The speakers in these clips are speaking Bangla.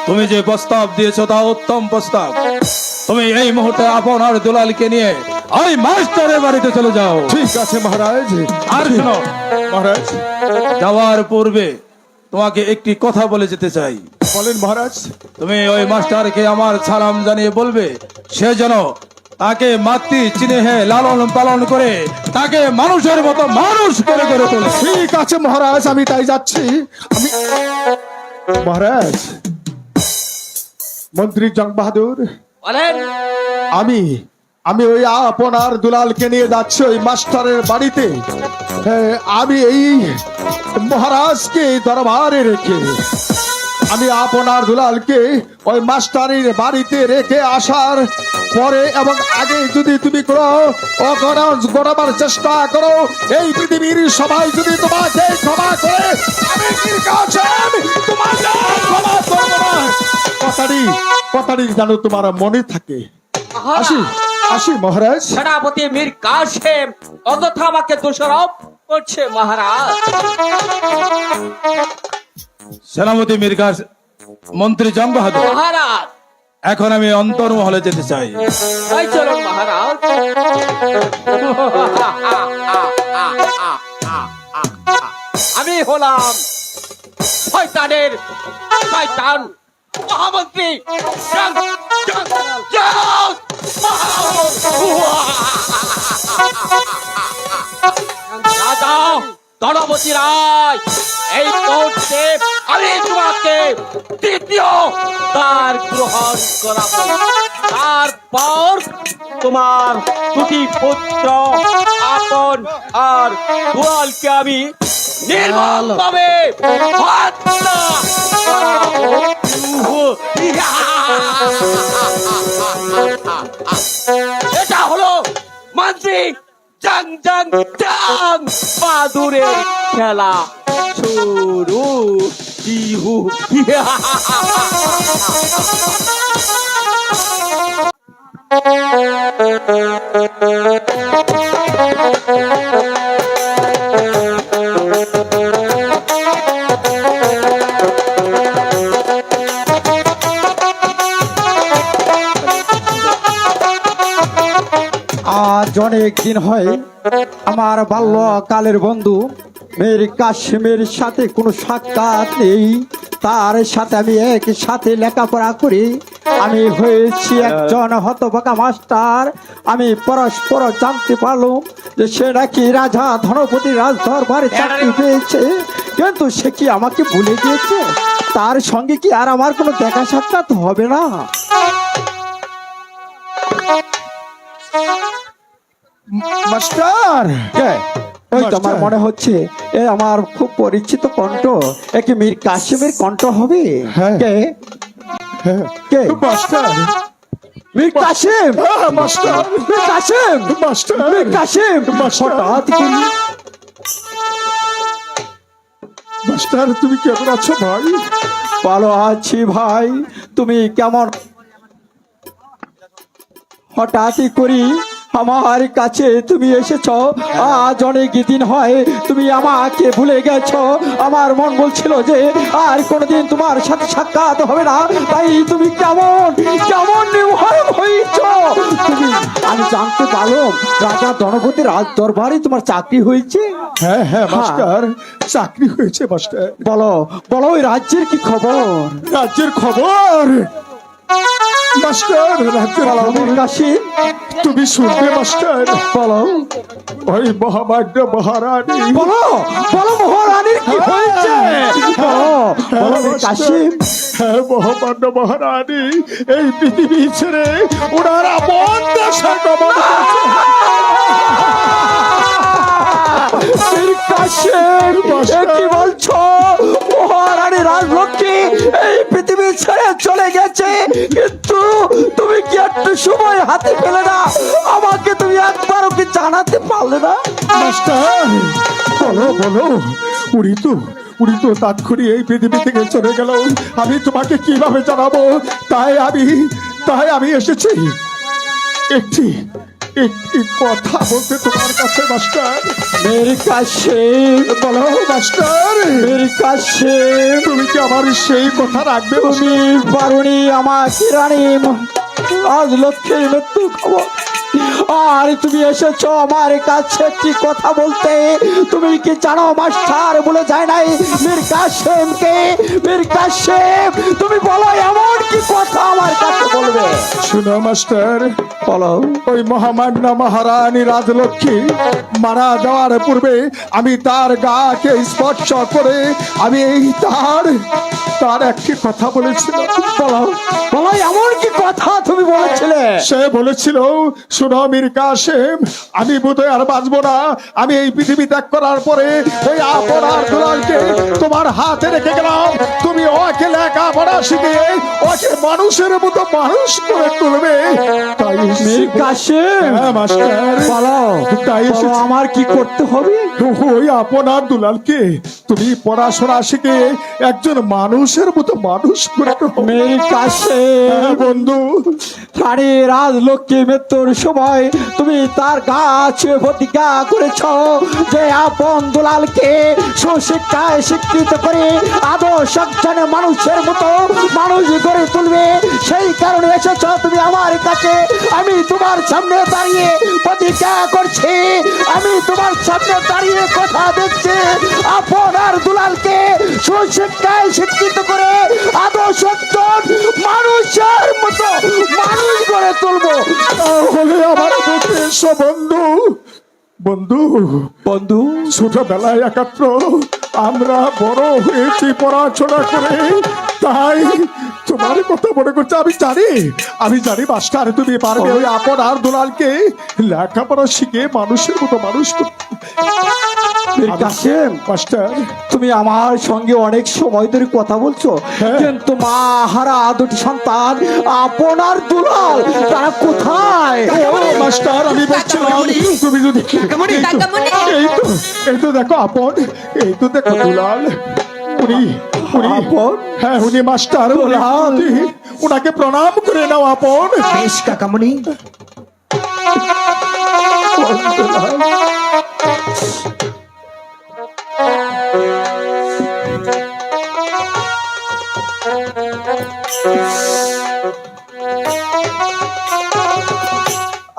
তুমি যে প্রস্তাব দিয়েছো তা উত্তম প্রস্তাব। তুমি এই মুহূর্তে আপনার দুলালকে নিয়ে ওই মাস্টারের বাড়িতে চলে যাও। ঠিক আছে মহারাজ। আর শোনো, মহারাজ যাওয়ার পূর্বে তোমাকে একটি কথা বলে যেতে চাই। বলেন মহারাজ। তুমি ওই মাস্টারকে আমার সালাম জানিয়ে বলবে সে যেন তাকে মাতৃ চিনেহে লালন পালন করে তাকে মানুষের মতো মানুষ করে গড়ে তোলে। ঠিক আছে মহারাজ, আমি তাই যাচ্ছি। আমি মহারাজ, মন্ত্রী জং বাহাদুর, বলেন। আমি আমি ওই আপনার দুলালকে নিয়ে যাচ্ছি ওই মাস্টারের বাড়িতে। হ্যাঁ, আমি এই মহারাজকে দরবারে রেখে আমি আপনার দুলালকে ওই মাস্টারের বাড়িতে রেখে আসার পরে এবং আগে যদি তুমি কোনো অকারণ করাবার চেষ্টা করো, এই পৃথিবীর সবাই যদি তোমাকে ক্ষমা করে, আমি নির্বাচন তোমাকে ক্ষমা করব না। কথাটি জানো তোমার মনে থাকে। আসি আসি মহারাজ। সেনাপতি মীর কাসেম অযথা আমাকে দোষারোপ করছে মহারাজ। সেনাপতি মীর কাসেম, মন্ত্রী জং বাহাদুর, মহারাজ এখন আমি অন্তর্মহলে যেতে চাই। তাই চলুন মহারাজ। আমি হলাম শয়তানের শয়তান মহামন্ত্রী রাজা গণপতি রায়, এই মুহূর্তে আমি তোমাকে তৃতীয় দ্বার গ্রহণ করাবো। তারপর তোমার দুটি পুত্র আপন আর দুলালকে আমি নির্মমভাবে হত্যা করাবো। এটা হলো মন্ত্রী জং জং জং বাহাদুরের খেলা শুরু। ইহু আজ অনেক দিন হয় আমার বাল্যকালের বন্ধু মীর কাসেমের সাথে কোনো সাক্ষাৎ নেই। তার সাথে আমি একসাথে লেখাপড়া করি। আমি হয়েছি একজন হতভাগা মাস্টার। আমি পরস্পর জানতে পারলাম যে সে নাকি রাজা ধনপতি রাজদরবারে চাকরি পেয়েছে, কিন্তু সে কি আমাকে ভুলে গিয়েছে? তার সঙ্গে কি আর আমার কোনো দেখা সাক্ষাৎ হবে না? মাস্টার, ওই তো আমার মনে হচ্ছে এ আমার খুব পরিচিত কণ্ঠ। এ কি মীর কাসেমের কণ্ঠ হবে? হ্যাঁ। কে কে master, Mir Kasem? Master, Mir Kasem, master, Mir Kasem, হঠাৎ করে মাস্টার, তুমি কেমন আছো ভাই? ভালো আছি ভাই, তুমি কেমন? হঠাৎই করি আমার কাছে তুমি এসেছ। আজ অনেক দিন হয় তুমি আমাকে ভুলে গেছো। আমার মন বলছিল যে আর কোনোদিন তোমার সাথে সাক্ষাৎ হবে না, তাই তুমি কেমন কেমন নির্ভয় হয়েছ। তুমি, আমি জানতে পারলাম রাজা ধনপতি রাজ দরবারে তোমার চাকরি হয়েছে। হ্যাঁ হ্যাঁ মাস্টার, চাকরি হয়েছে মাস্টার। বলো বলো ওই রাজ্যের কি খবর? রাজ্যের খবর মাস্টার, রাজ্যের খবর কাশিম, তুমি শুনবে মাস্টার। বলো ওই মহামান্য মহারানী। বলো বলো মহারানীর কি হয়েছে? বলো বলো মীর কাসেম। হ্যাঁ, মহামান্য মহারানী এই পৃথিবী ছেড়ে ওনার আপন দেশে গমন করছে। মীর কাসেম, এ কি বলছো? মহারানী রাজলক্ষ্মী এই পৃথিবী ছেড়ে চলে গেছে, কিন্তু তুমি কি একটু সময় হাতে পেলে না? আমাকে তুমি একবারও কি জানাতে পারলে না? মাস্টার, বলো বলো, উনি তো তাৎক্ষণিক এই পৃথিবী থেকে চলে গেল। আমি তোমাকে কিভাবে জানাবো? তাই আমি এসেছি একটি একটি কথা বলতে তোমার কাছে মাস্টার। মেরে কাশেম, বলো মাস্টার, মেরে কাশেম, তুমি কি আমার সেই কথা রাখবে? তুমি পারুনি আমাকে রানী আজ লক্ষ্মীর মৃত্যু খবর, আর তুমি এসেছো আমার কাছে একটি কথা বলতে। তুমি কি জানো মাস্টার বলে যায় নাই মীর কাসেমকে? মীর কাসেম, তুমি বলো এমন কি কথা আমার কাছে বলবে? শুনো মাস্টার, বলো। ওই মহামান্য মহারানী রাজলক্ষ্মী মারা যাওয়ার পূর্বে আমি তার গাকে স্পর্শ করে আমি এই তার একটি কথা বলেছিলাম। বলো বলো এমন কি কথা তুমি বলেছিলে? সে বলেছিল, শুনো মীর কাসেম, আমি বোধহয় আর বাঁচবো না। আমি এই পৃথিবী ত্যাগ করার পরে ওই আপনার দুলালকে তোমার হাতে রেখে গেলাম। তুমি ওকে লেখাপড়া শিখিয়ে ওকে মানুষের মতো মানুষ করে তুলবে। তাই মীর কাসেম, হ্যাঁ মাস্টার, বলো তাই বলো আমার কি করতে হবে? ওই আপনার দুলালকে তুমি পড়াশোনা শিখে একজন মানুষের মতো মানুষ করে তুলবে। মীর কাসেম, হ্যাঁ বন্ধু, রানী রাজলক্ষ্মী মৃত্যুর সময় তুমি তার কাছে প্রতিজ্ঞা করেছ যে আপন দুলালকে সুশিক্ষায় শিক্ষিত করে আদর্শ একজন মানুষের মতো মানুষ গড়ে তুলবে। সেই কারণে এসেছ তুমি আমার কাছে। আমি তোমার সামনে দাঁড়িয়ে প্রতিজ্ঞা করছি, আমি তোমার সামনে দাঁড়িয়ে কথা দিচ্ছি, আপনার দুলালকে সুশিক্ষায় শিক্ষিত করে আদর্শ একজন মানুষের মতো মানুষ গড়ে তুলবো। তাহলে আমার বুকে এসো বন্ধু। বন্ধু, বন্ধু, ছোটবেলায় একাত্র আমরা বড় হয়েছি পড়াশোনা করে, তাই তোমার কথা মনে করছে। আমি জানি মাস্টার তুমি পারবে ওই আপনার দুলালকে লেখাপড়া শিখে মানুষের মতো মানুষ করতে। মীর কাসেম, মাস্টার, তুমি আমার সঙ্গে অনেক সময় ধরে কথা বলছো, হ্যাঁ। কিন্তু মা হারা দুটি সন্তান আপনার দুলাল তারা কোথায়? ও মাস্টার, আমি বলছিলাম তুমি যদি কাকামণি, কাকামণি। এই তো দেখো আপন, এই তো দেখো দুলাল, উনি আপন? হ্যাঁ উনি মাস্টার দুলাল, উনাকে প্রণাম করে নাও আপন। বেশ কাকামণি।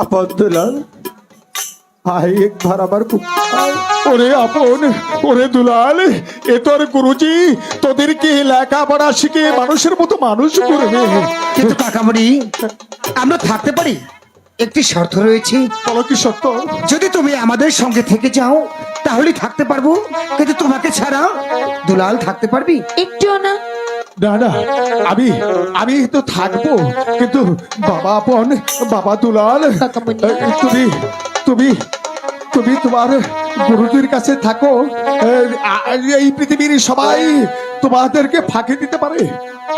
আপন দুলাল, ভাই একবার আমার ওরে আপন, ওরে দুলাল, এ তোর গুরুজি তোদেরকে লেখাপড়া শিখে মানুষের মতো মানুষ করবে। কিন্তু কাকামণি, আমরা থাকতে পারি, একটি শর্ত রয়েছে। বলো কি সত্য? যদি তুমি আমাদের সঙ্গে থেকে যাও তাহলে থাকতে পারবো, কিন্তু তোমাকে ছাড়া দুলাল থাকতে পারবি? একটুও না। না না, আমি তো থাকবো, কিন্তু বাবা আপন, বাবা দুলাল, কাকামণি। তুমি তুমি তুমি তোমার গুরুজির কাছে থাকো। এই পৃথিবীর সবাই তোমাদেরকে ফাঁকি দিতে পারে,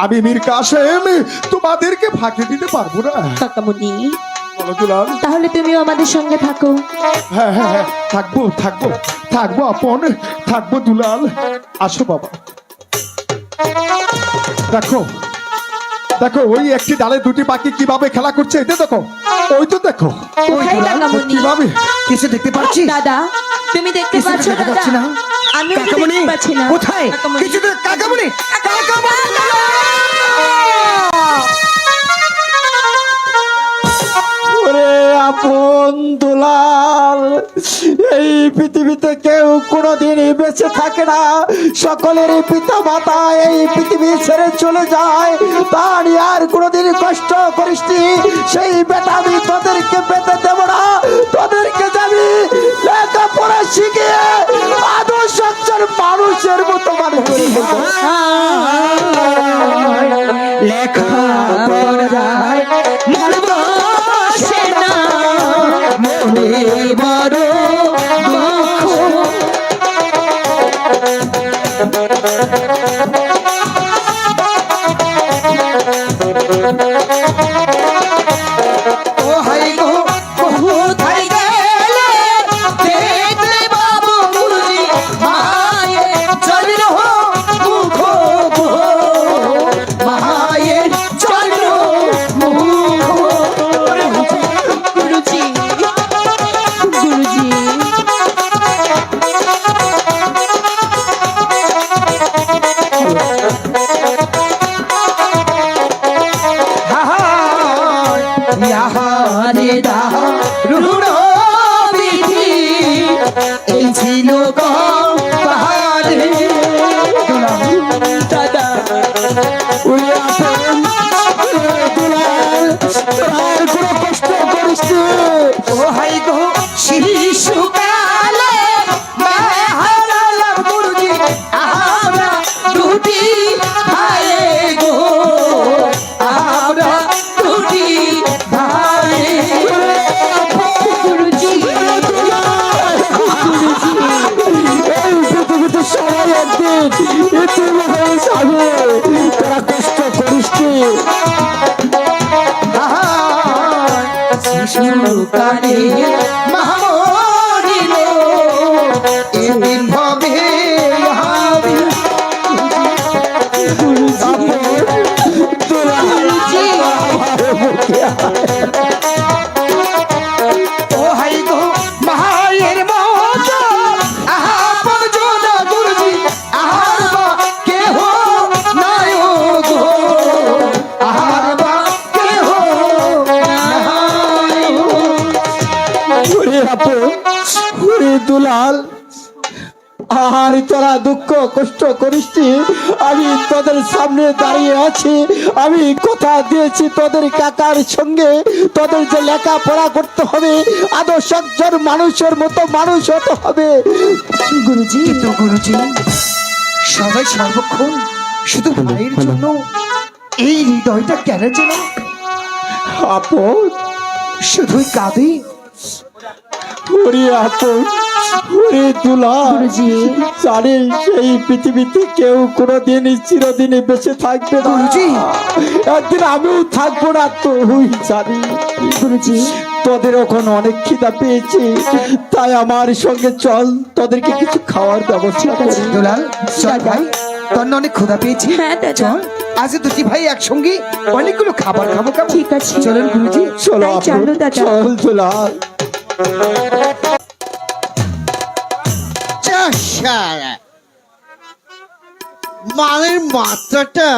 আমি মীর কাসেম তোমাদেরকে ফাঁকি দিতে পারবো না। কাকামণি, বলো দুলাল। তাহলে তুমিও আমাদের সঙ্গে থাকো। হ্যাঁ হ্যাঁ হ্যাঁ, থাকবো থাকবো থাকবো আপন, থাকবো দুলাল। আসো বাবা। দেখো দেখো, ওই একটি ডালে দুটি পাখি কিভাবে খেলা করছে, এটা দেখো, ওই তো দেখো কোথায় কাকামণি? কিভাবে। কিছু দেখতে পাচ্ছি? দাদা, তুমি দেখতে কিছু পাচ্ছ দেখতে পাচ্ছি দাদা? না। আমি কাকামণি, দেখতে পাচ্ছি না। কোথায়? কাকামণি। কিছু তো কাকামণি, ওরে আপন দুলাল, এই পৃথিবীতে কেউ কোনোদিনই বেঁচে থাকে না। সকলের পিতা মাতা এই পৃথিবী ছেড়ে চলে যায়, তা নিয়ে আর কোনোদিন কষ্ট করিস নি। সেই বেটা আমি তোদেরকে পেতে দেব না, তোদেরকে যাবি লেখাপড়া শিখিয়ে আদর্শ একজন মানুষের মতো মানুষ করে দেবো। লেখা পড়ায় মন বসে না, মনে বড় দুঃখ। ও হাই গো, কোথায় গেলে দেখলে বাবু মুনি মায়ের চন্দ্র মুখ, মায়ের চন্দ্র ওরে আপন, ওরে দুলাল, তোরা আর কোনো কষ্ট করিস নে। ও হাই গো শিশুকালে হারালাম গুরুজি আমরা দুটি ভাই গো, আমরা দুটি ভাই। গুরুজি এই পৃথিবীতে সবাই একদিন এতিম হয়ে যাবে, তোরা কষ্ট করিস নে। শিশুকালে মহামরিল এদিন হবে হবে। ও হাই গো মায়ের মত আপন জন গুরুজি আহার বা কেহ নাই গো, আহার বা কেহ নাই। ওরে আপন, ওরে দুলাল, আর তোরা দুঃখ কষ্ট করিস নি। আমি তোদের সামনে দাঁড়িয়ে আছি, আমি কথা দিয়েছি তোদের কাকার সঙ্গে তোদের যে লেখাপড়া করতে হবে, আদর্শ একজন মানুষের মতো মানুষ হতে হবে। গুরুজি কিন্তু গুরুজি সবাই সর্বক্ষণ শুধু ভাইয়ের জন্য এই হৃদয়টা কেন যেন আপন, শুধুই কাঁদে। ওরে আপন, ওরে দুলাল, গুরুজি জানিস এই পৃথিবীতে কেউ কোনোদিন চিরদিনই বেঁচে থাকবে না। গুরুজি। একদিন আমিও থাকবো না, তুই জানি। গুরুজি তোদের ওখানে অনেক খিদা পেয়েছি, তাই আমার সঙ্গে চল, তোদেরকে কিছু খাওয়ার ব্যবস্থা করি। দুলাল চল ভাই, তোর না অনেক ক্ষুধা পেয়েছি। হ্যাঁ, দাদা। চল আজ দুটি ভাই একসঙ্গে অনেকগুলো খাবার খাবো খাবো। ঠিক আছে। চলুন গুরুজি। চলো তাই আপন, চলো দাদা। চল দুলাল। মালের মাত্রাটা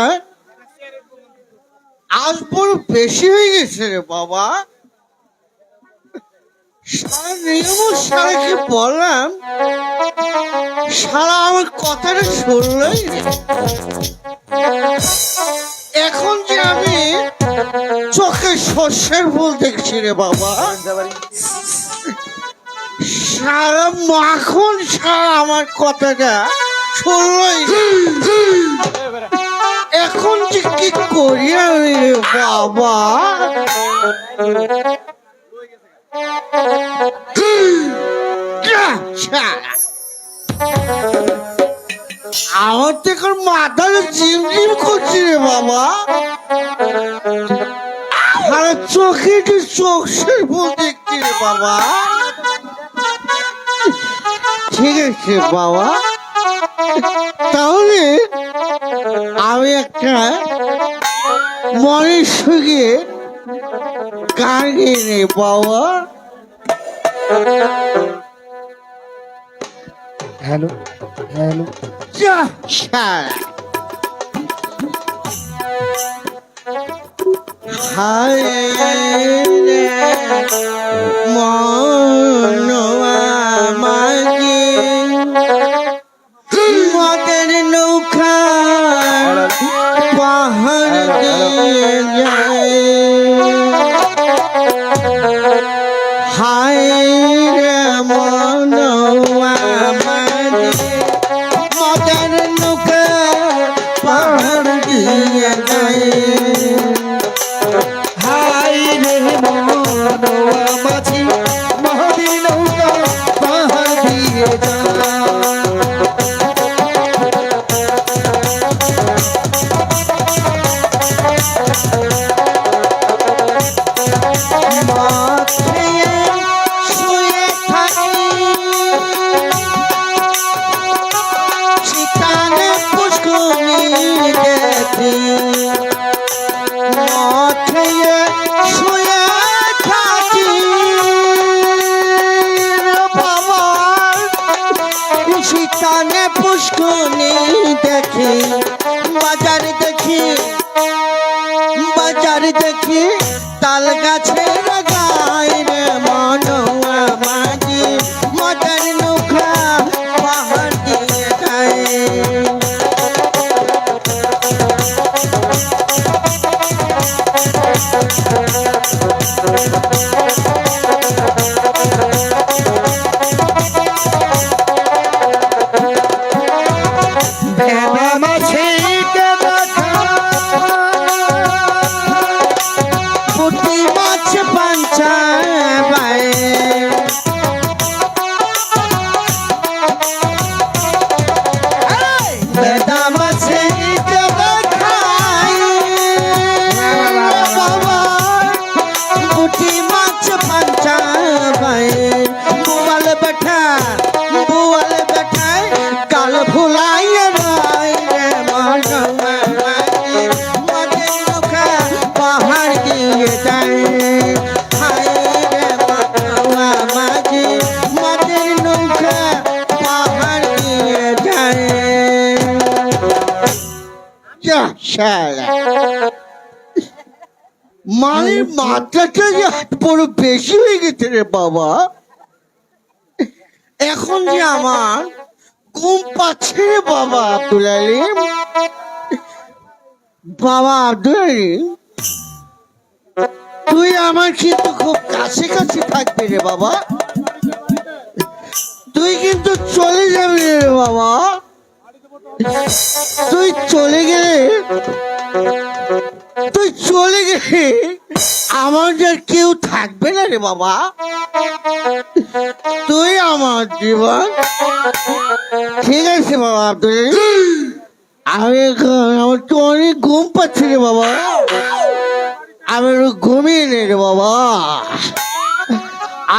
আজ বড় বেশি হয়ে গেছে রে বাবা। সারা নিয়ম সারাকে বললাম, সারা আমার কথাটা শুনলই না। এখন যে আমি চোখে শস্যের ফুল দেখছি রে বাবা। সারা মাখন সারা আমার কথাটা শুনলই না। এখন যে কি করি আমি রে বাবা। আমার তো এখন মাথাটা ঝিমঝিম করছে রে বাবা। আর চোখে যে চোখের ফুল দেখছি রে বাবা। ঠিক আছে বাবা, তাহলে আমি একটা মনের সঙ্গে গান গেয়ে নে বাবা। Hello hello. যা শালা। হায় রে মন আমাকে মদের নৌকা পাহাড় দিয়ে যায়। হায় রে মন আমাকে মদের নৌকা পাহাড় দিয়ে যায়। হাই রে মনোয়া মাঝি মহাবীর নৌকা পাহাড় দিয়ে যা। মাথায় শুয়ে থাকি সেখানে পুষ্করণী দেখি। মাথায় শুয়ে থাকি রে বাবা সেখানে পুষ্করণী দেখি। বাজার দেখি বাজার দেখি তাল গাছের গায়ে রে মনোয়া মাঝি মজার নৌকা পাহাড় দিয়ে যায়। শালা। মানে মাত্রাটা যে বড় বেশি হয়ে গেছে রে বাবা। এখন যে আমার ঘুম পাচ্ছে রে বাবা আব্দুল আলিম। বাবা আব্দুল আলিম, তুই আমার কিন্তু খুব কাছে কাছে থাকবি রে বাবা। তুই কিন্তু চলে যাবি রে বাবা। তুই চলে গেলে আমার যে কেউ থাকবে না রে বাবা। তুই আমার জীবন। ঠিক আছে বাবা আব্দুল আলিম, আমার তো অনেক ঘুম পাচ্ছে রে বাবা। আমি একটু ঘুমিয়ে নে রে বাবা।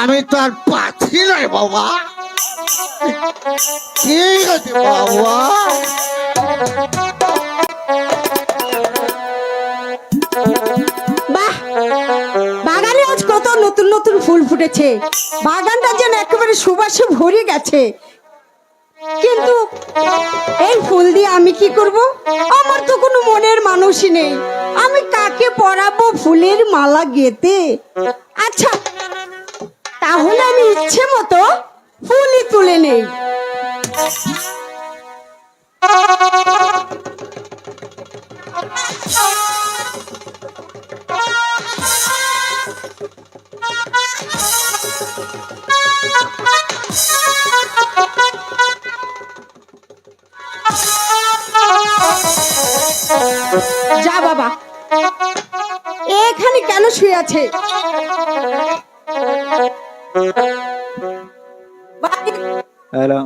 আমি তো আর পাচ্ছি না রে বাবা। ঠিক আছে বাবা। বাহ, বাগানে আজ কত নতুন নতুন ফুল ফুটেছে। বাগানটা যেন একেবারে সুবাসে ভরে গেছে। কিন্তু এই ফুল দিয়ে আমি কি করব? আমার তো কোনো মনের মানুষই নেই। আমি কাকে পরাবো ফুলের মালা গেতে? আচ্ছা, তাহলে আমি ইচ্ছে মতো ফুলই তুলে নেই। যা বাবা, এখানে কেন শুয়ে আছে? হ্যালো,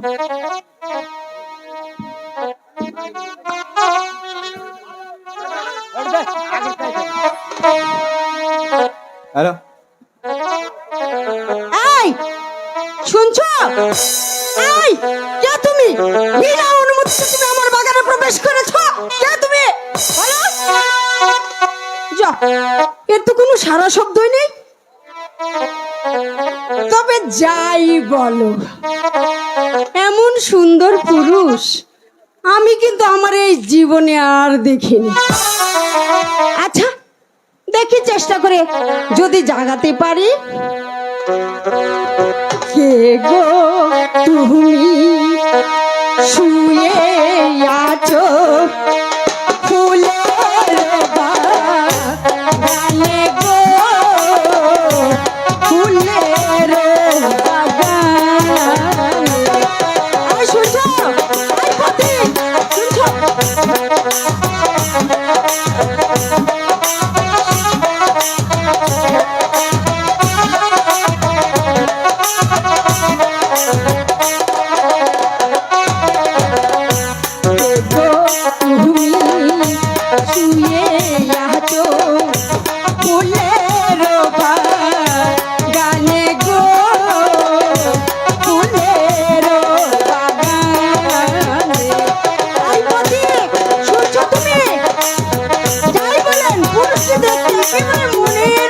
হ্যালো, এই শুনছো? এই কে তুমি? বিনা অনুমতিতে তুমি আমার বাগানে প্রবেশ করেছো? কে তুমি? বলো। যা, এর তো কোনো সারা শব্দই নেই। তবে যাই বলো, এমন সুন্দর পুরুষ আমি কিন্তু আমার এই জীবনে আর দেখিনি। আচ্ছা, দেখি চেষ্টা করে যদি জাগাতে পারি। কে গো তুমি শুয়ে আছো ফুলের বাগানে গো, ফুলের বাগানে। এই শুনছো? এই পথিক, শুনছো? একেবারে মনের